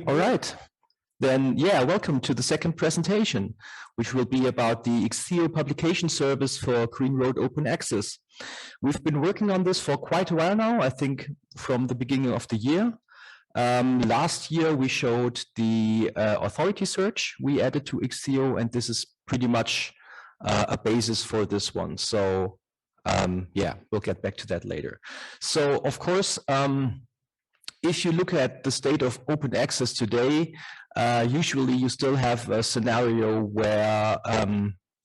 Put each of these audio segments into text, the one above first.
All right. Then, yeah, welcome to the second presentation, which will be about the IxTheo publication service for Green Road Open Access. We've been working on this for quite a while now, I think from the beginning of the year. Last year, we showed the authority search we added to IxTheo, and this is pretty much a basis for this one. So, yeah, we'll get back to that later. So, of course, if you look at the state of open access today, usually you still have a scenario where,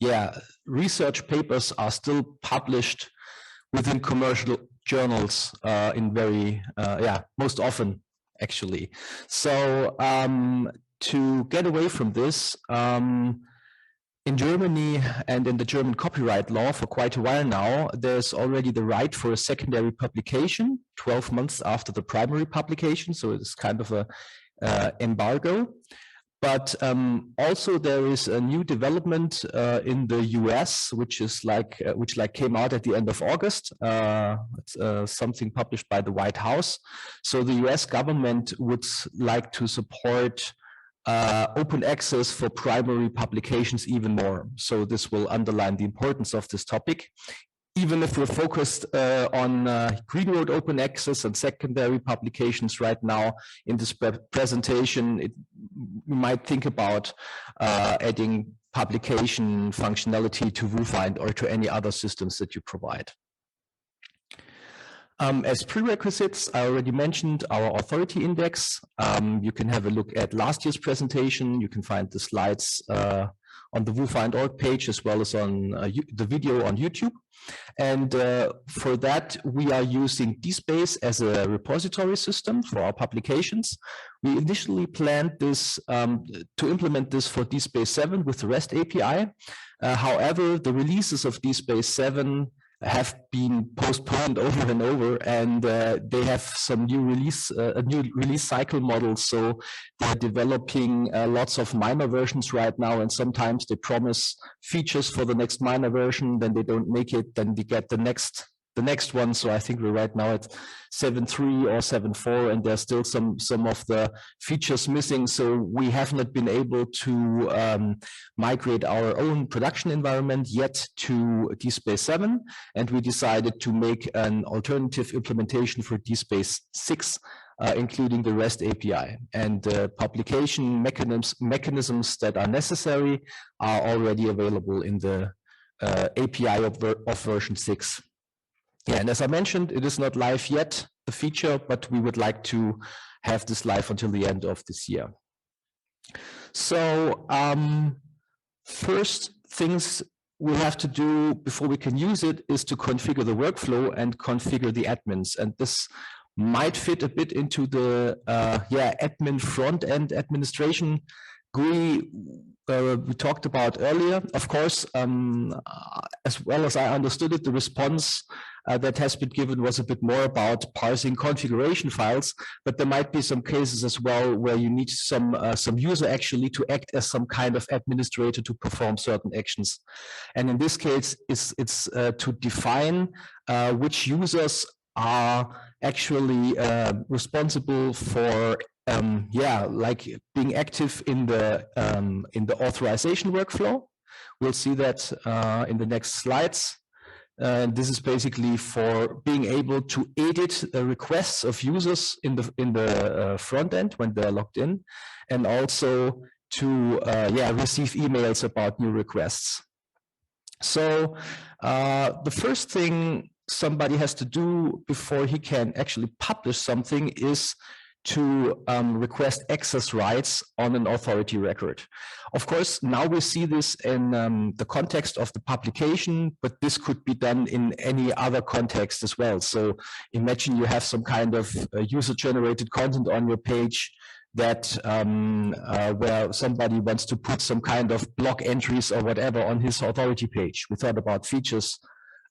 yeah, research papers are still published within commercial journals in very, yeah, most often actually. So to get away from this, in Germany and in the German copyright law for quite a while now, there's already the right for a secondary publication 12 months after the primary publication. So it's kind of a embargo. But also there is a new development in the US, which came out at the end of August. It's something published by the White House. So the US government would like to support open access for primary publications even more. So this will underline the importance of this topic. Even if we're focused on Green Road open access and secondary publications right now in this presentation, we might think about adding publication functionality to VuFind or to any other systems that you provide. As prerequisites, I already mentioned our authority index. You can have a look at last year's presentation. You can find the slides on the VuFind org page as well as on the video on YouTube. And for that, we are using DSpace as a repository system for our publications. We initially planned this to implement this for DSpace 7 with the REST API. However, the releases of DSpace 7 have been postponed over and over, and they have some new release, a new release cycle model. So they're developing lots of minor versions right now, and sometimes they promise features for the next minor version, then they don't make it, then they get the next one. So I think we're right now at 7.3 or 7.4, and there's still some of the features missing. So we have not been able to migrate our own production environment yet to DSpace 7, and we decided to make an alternative implementation for DSpace 6, including the REST API. And publication mechanisms that are necessary are already available in the API of version 6. Yeah, and as I mentioned, it is not live yet, the feature, but we would like to have this live until the end of this year. So first things we'll have to do before we can use it is to configure the workflow and configure the admins. And this might fit a bit into the admin front-end administration GUI we talked about earlier. Of course, as well as I understood it, the response that has been given was a bit more about parsing configuration files, but there might be some cases as well where you need some user actually to act as some kind of administrator to perform certain actions. And in this case, it's to define which users are actually responsible for like being active in the authorization workflow. We'll see that in the next slides. This is basically for being able to edit requests of users in the front end when they're logged in, and also to receive emails about new requests. So the first thing somebody has to do before he can actually publish something is to request access rights on an authority record. Of course, now we see this in the context of the publication, but this could be done in any other context as well. So imagine you have some kind of user-generated content on your page that where somebody wants to put some kind of block entries or whatever on his authority page. We thought about features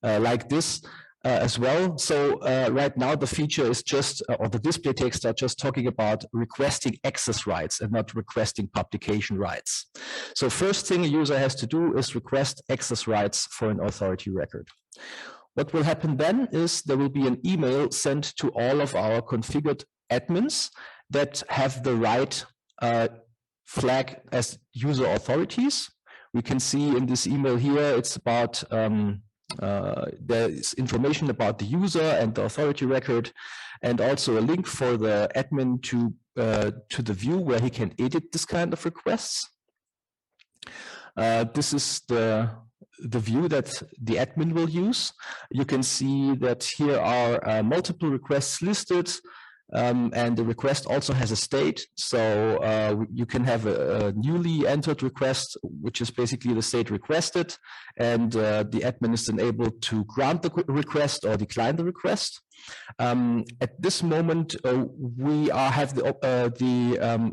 like this as well. So right now the feature is just, or the display text are just talking about requesting access rights and not requesting publication rights. So first thing a user has to do is request access rights for an authority record. What will happen then is there will be an email sent to all of our configured admins, that have the right flag as user authorities. We can see in this email here, it's about, there is information about the user and the authority record, and also a link for the admin to the view where he can edit this kind of requests. This is the view that the admin will use. You can see that here are multiple requests listed, and the request also has a state. So you can have a newly entered request, which is basically the state requested, and the admin is then able to grant the request or decline the request. At this moment, we have the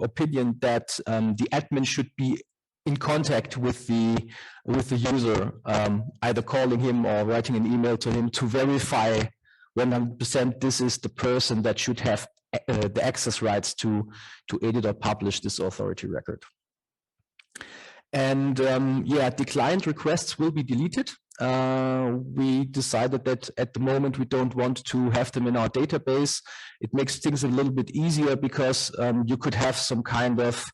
opinion that the admin should be in contact with the user, either calling him or writing an email to him to verify 100% this is the person that should have the access rights to edit or publish this authority record. And yeah, declined requests will be deleted. We decided that at the moment we don't want to have them in our database. It makes things a little bit easier because you could have some kind of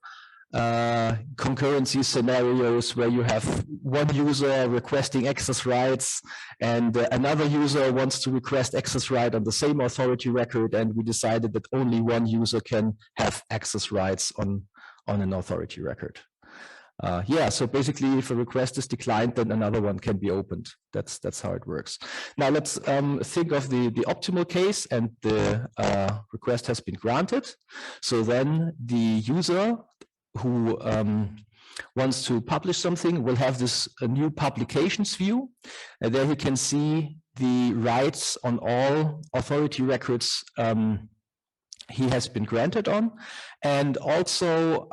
concurrency scenarios where you have one user requesting access rights and another user wants to request access right on the same authority record, and we decided that only one user can have access rights on an authority record. Yeah, so basically if a request is declined, then another one can be opened. That's how it works. Now let's think of the optimal case, and the request has been granted. So then the user who wants to publish something will have this new publications view, and there he can see the rights on all authority records he has been granted on. And also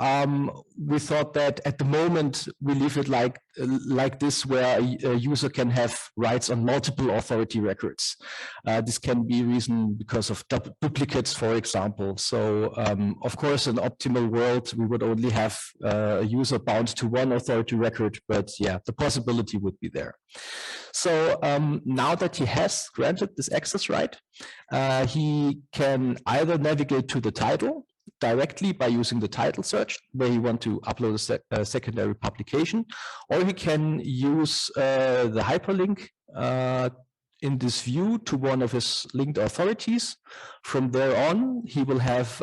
we thought that at the moment we leave it like this, where a user can have rights on multiple authority records. This can be reason because of duplicates, for example. So of course, in an optimal world, we would only have a user bound to one authority record, but yeah, the possibility would be there. So now that he has granted this access right, he can either navigate to the title directly by using the title search, where you want to upload a secondary publication, or he can use the hyperlink in this view to one of his linked authorities. From there on, he will have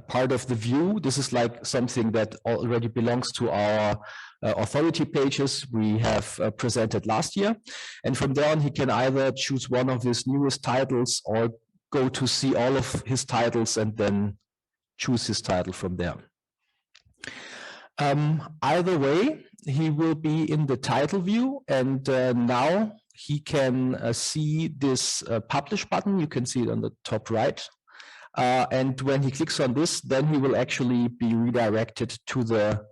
part of the view. This is like something that already belongs to our authority pages we have presented last year. And from there on, he can either choose one of his newest titles or go to see all of his titles and then choose his title from there. Either way, he will be in the title view, and now he can see this publish button. You can see it on the top right. And when he clicks on this, then he will actually be redirected to the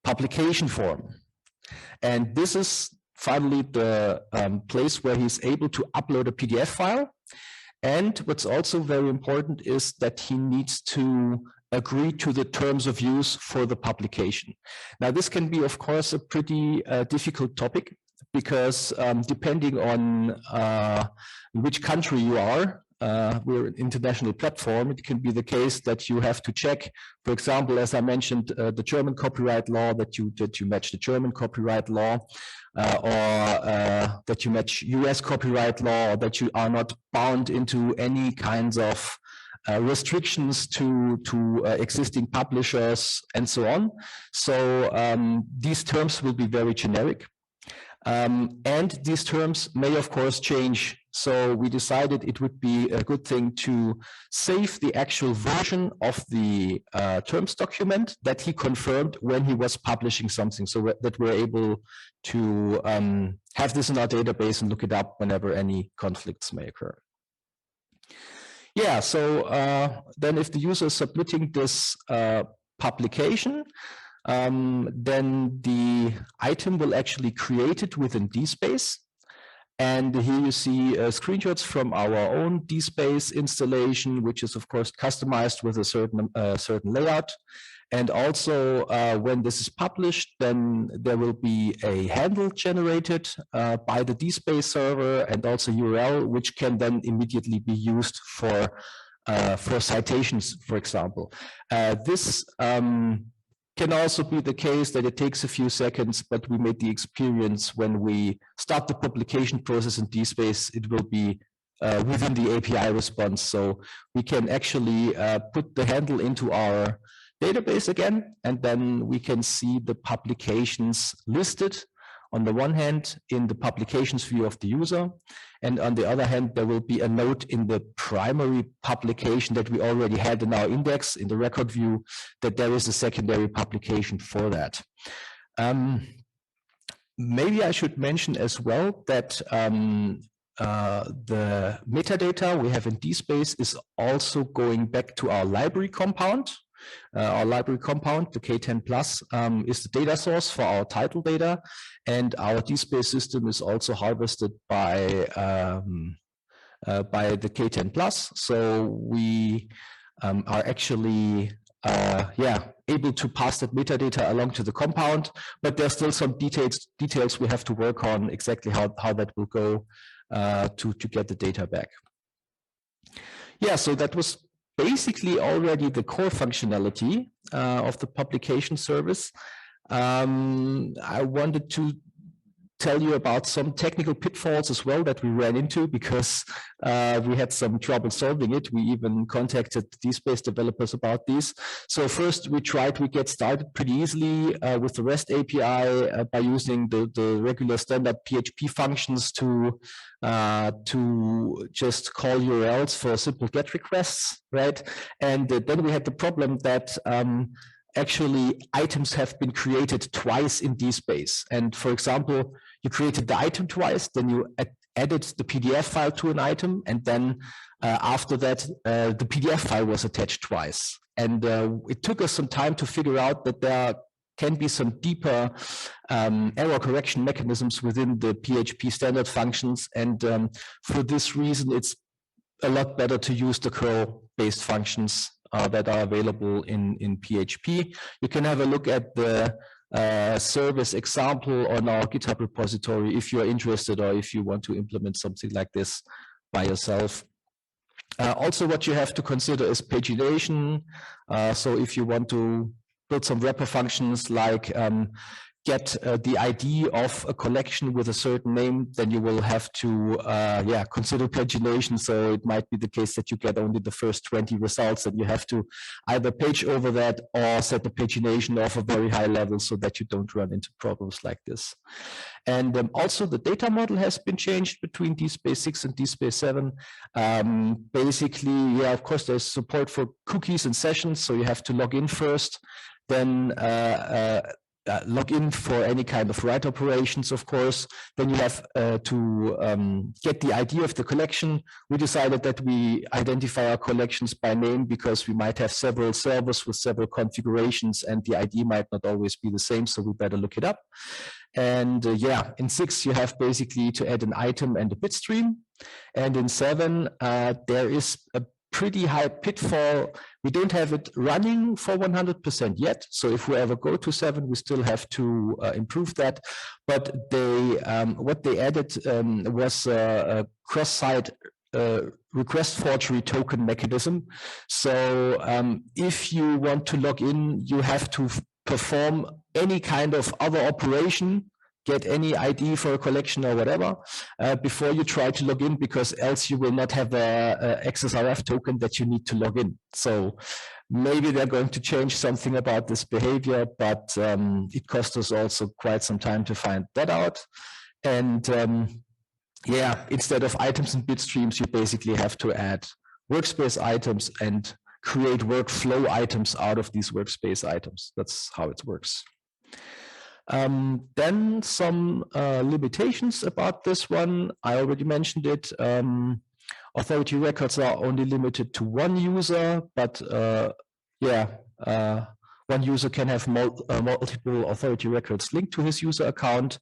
publication form. And this is finally the place where he's able to upload a PDF file. And what's also very important is that he needs to agree to the terms of use for the publication. Now, this can be, of course, a pretty difficult topic, because depending on which country you are, we're an international platform. It can be the case that you have to check, for example, as I mentioned, the German copyright law, that you match the German copyright law, or that you match US copyright law, or that you are not bound into any kinds of restrictions to existing publishers and so on. So these terms will be very generic. And these terms may, of course, change. So we decided it would be a good thing to save the actual version of the terms document that he confirmed when he was publishing something, so that we're able to have this in our database and look it up whenever any conflicts may occur. Yeah, so then if the user is submitting this publication, then the item will actually create it within DSpace. And here you see screenshots from our own DSpace installation, which is of course customized with a certain layout. And also when this is published, then there will be a handle generated by the DSpace server, and also URL, which can then immediately be used for for citations, for example. This can also be the case that it takes a few seconds, but we made the experience when we start the publication process in DSpace, it will be within the API response. So we can actually put the handle into our database again, and then we can see the publications listed on the one hand in the publications view of the user, and on the other hand there will be a note in the primary publication that we already had in our index in the record view that there is a secondary publication for that. Maybe I should mention as well that the metadata we have in DSpace is also going back to our library compound. Our library compound, the K10 Plus, is the data source for our title data, and our DSpace system is also harvested by the K10 Plus. So we are actually able to pass that metadata along to the compound, but there's still some details we have to work on exactly how that will go to get the data back. Yeah, so that was basically already the core functionality of the publication service. I wanted to tell you about some technical pitfalls as well that we ran into because we had some trouble solving it. We even contacted DSpace developers about these. So first we get started pretty easily with the REST API by using the regular standard PHP functions to just call URLs for simple GET requests, right? And then we had the problem that actually items have been created twice in DSpace. And for example, you created the item twice, then you added the PDF file to an item, and then after that, the PDF file was attached twice. And it took us some time to figure out that there can be some deeper error correction mechanisms within the PHP standard functions. And for this reason, it's a lot better to use the curl-based functions that are available in PHP. You can have a look at the service example on our GitHub repository if you're interested or if you want to implement something like this by yourself. Also, what you have to consider is pagination. So if you want to build some wrapper functions like get the ID of a collection with a certain name, then you will have to consider pagination. So it might be the case that you get only the first 20 results, and you have to either page over that or set the pagination off a very high level so that you don't run into problems like this. And also the data model has been changed between DSpace 6 and DSpace 7. Basically, of course, there's support for cookies and sessions, so you have to log in first, then log in for any kind of write operations, of course. Then you have to get the ID of the collection. We decided that we identify our collections by name because we might have several servers with several configurations and the ID might not always be the same, so we better look it up. And in 6 you have basically to add an item and a bit stream. And in 7 there is a pretty high pitfall. We don't have it running for 100% yet. So if we ever go to 7, we still have to improve that. But what they added was a cross-site request forgery token mechanism. So if you want to log in, you have to perform any kind of other operation, get any ID for a collection or whatever, before you try to log in, because else you will not have a XSRF token that you need to log in. So maybe they're going to change something about this behavior, but it cost us also quite some time to find that out. And instead of items and bit streams, you basically have to add workspace items and create workflow items out of these workspace items. That's how it works. Then some limitations about this one. I already mentioned it. Authority records are only limited to one user, but one user can have multiple authority records linked to his user account.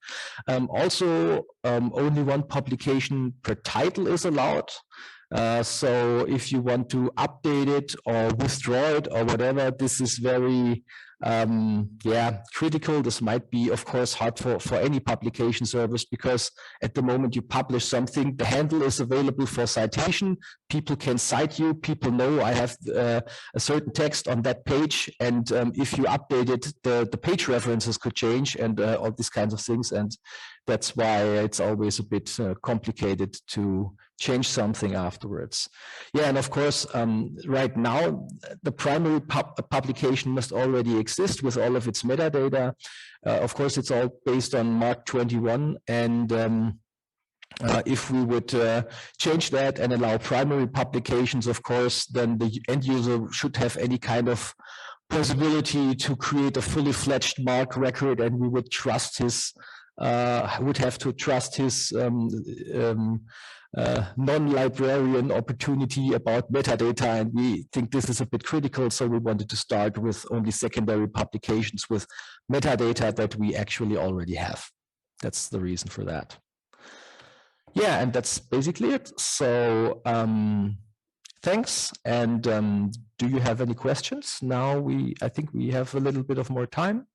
Also, only one publication per title is allowed. So if you want to update it or withdraw it or whatever, this is very critical. This might be, of course, hard for any publication service, because at the moment you publish something, the handle is available for citation. People can cite you. People know I have a certain text on that page, and if you update it, the page references could change, and all these kinds of things. And that's why it's always a bit complicated to change something afterwards. Yeah, and of course, right now, the primary publication must already exist with all of its metadata. Of course, it's all based on Mark 21, and if we would change that and allow primary publications, of course, then the end user should have any kind of possibility to create a fully fledged Mark record, and we would trust his would have to trust his non-librarian opportunity about metadata, and we think this is a bit critical, so we wanted to start with only secondary publications with metadata that we actually already have. That's the reason for that. Yeah, and that's basically it. So thanks, and do you have any questions? Now I think we have a little bit of more time.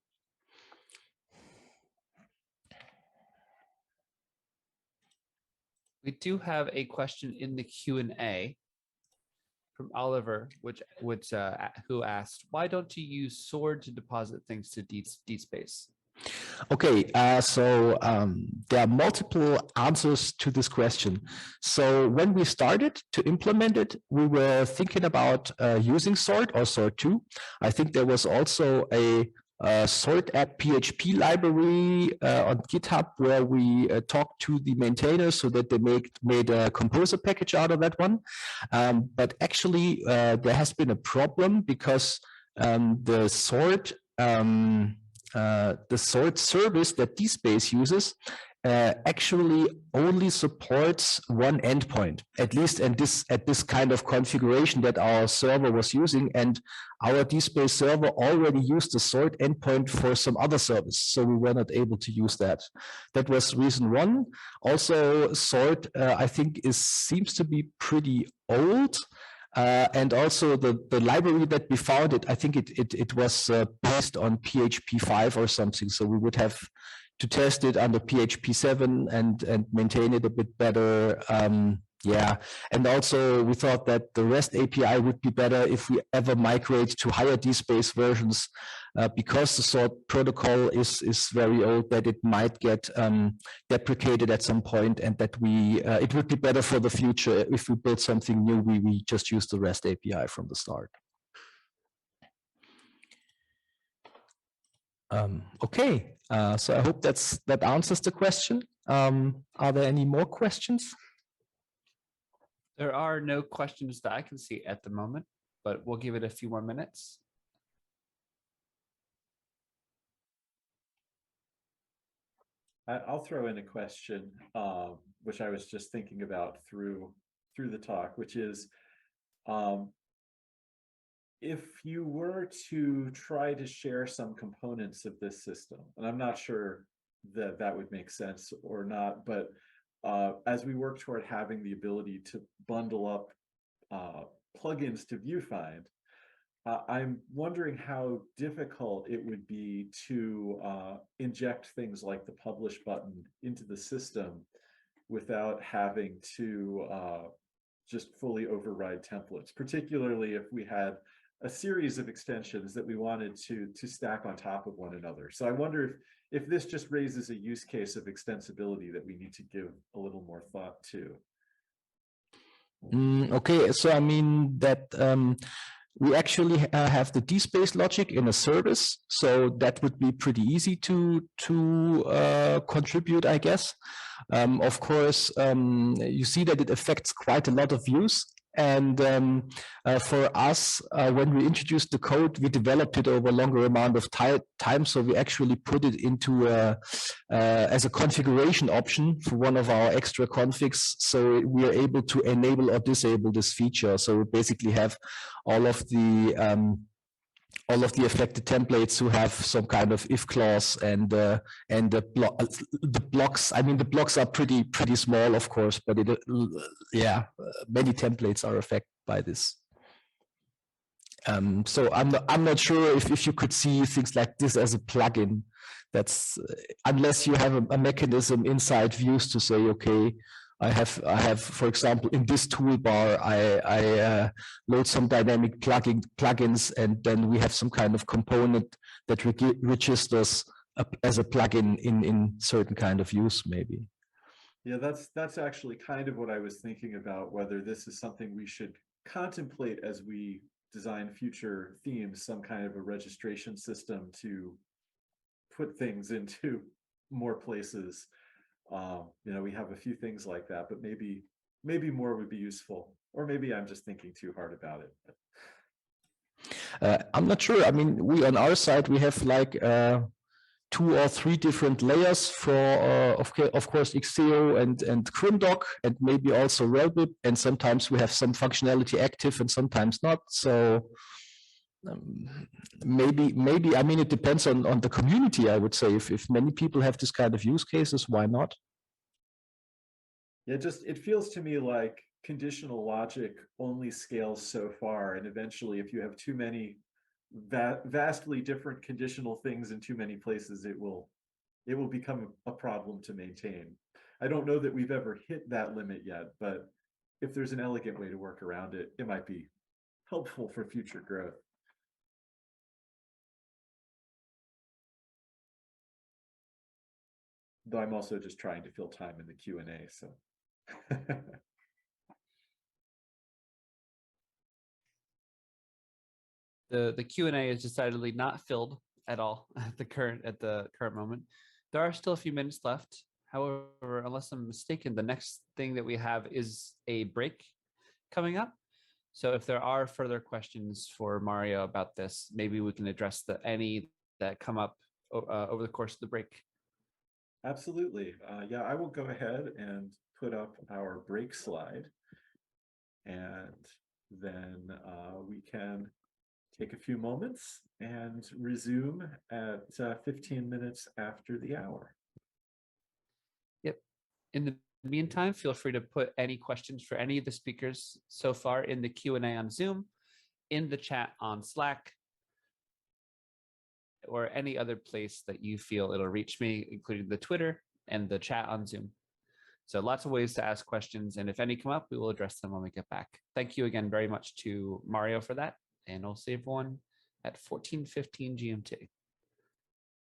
We do have a question in the Q&A from Oliver, who asked, why don't you use Sword to deposit things to DSpace? Okay, so there are multiple answers to this question. So when we started to implement it, we were thinking about using Sword or Sword 2. I think there was also a Sword at PHP library on GitHub where we talked to the maintainers so that they made a composer package out of that one. But actually, there has been a problem because the Sword service that DSpace uses actually only supports one endpoint, at least at this kind of configuration that our server was using, and our DSpace server already used the Sword endpoint for some other service, so we were not able to use that. That was reason one. Also, Sword I think seems to be pretty old. And also the library that we found I think it was based on PHP 5 or something, so we would have to test it under PHP 7 and maintain it a bit better. Yeah, and also we thought that the REST API would be better if we ever migrate to higher DSpace versions, because the Sword protocol is very old, that it might get deprecated at some point, and that it would be better for the future if we build something new, we just use the REST API from the start. Okay, so I hope that answers the question. Are there any more questions? There are no questions that I can see at the moment, but we'll give it a few more minutes. I'll throw in a question, which I was just thinking about through the talk, which is, if you were to try to share some components of this system, and I'm not sure that would make sense or not, but as we work toward having the ability to bundle up plugins to VuFind, I'm wondering how difficult it would be to inject things like the publish button into the system without having to just fully override templates, particularly if we had a series of extensions that we wanted to stack on top of one another. So I wonder if this just raises a use case of extensibility that we need to give a little more thought to. Okay, so I mean that we actually have the DSpace logic in a service, so that would be pretty easy to contribute, I guess. Of course, you see that it affects quite a lot of views. And for us, when we introduced the code, we developed it over a longer amount of time. So we actually put it into as a configuration option for one of our extra configs. So we are able to enable or disable this feature. So we basically have all of the all of the affected templates who have some kind of if clause and the blocks. I mean, the blocks are pretty small, of course, but many templates are affected by this. So I'm not sure if you could see things like this as a plugin. That's unless you have a mechanism inside views to say, okay, I have, for example, in this toolbar, I load some dynamic plugins, and then we have some kind of component that registers as a plugin in certain kind of use, maybe. Yeah, that's actually kind of what I was thinking about, whether this is something we should contemplate as we design future themes, some kind of a registration system to put things into more places. You know, we have a few things like that, but maybe more would be useful, or maybe I'm just thinking too hard about it. I'm not sure. I mean, we on our side, we have like 2 or 3 different layers for, of course, IxTheo and KrimDok, and maybe also RelBib. And sometimes we have some functionality active and sometimes not. So maybe, I mean, it depends on the community, I would say. If many people have this kind of use cases, why not? Yeah, it feels to me like conditional logic only scales so far. And eventually, if you have too many vastly different conditional things in too many places, it will become a problem to maintain. I don't know that we've ever hit that limit yet, but if there's an elegant way to work around it, it might be helpful for future growth. Though I'm also just trying to fill time in the Q&A, so. The Q&A is decidedly not filled at all at the current moment. There are still a few minutes left. However, unless I'm mistaken, the next thing that we have is a break coming up. So if there are further questions for Mario about this, maybe we can address any that come up over the course of the break. Absolutely. Yeah, I will go ahead and put up our break slide, and then we can take a few moments and resume at 15 minutes after the hour. Yep. In the meantime, feel free to put any questions for any of the speakers so far in the Q&A on Zoom, in the chat on Slack, or any other place that you feel it'll reach me, including the Twitter and the chat on Zoom. So lots of ways to ask questions, and if any come up, we will address them when we get back. Thank you again very much to Mario for that, and I'll see everyone at 14:15 GMT.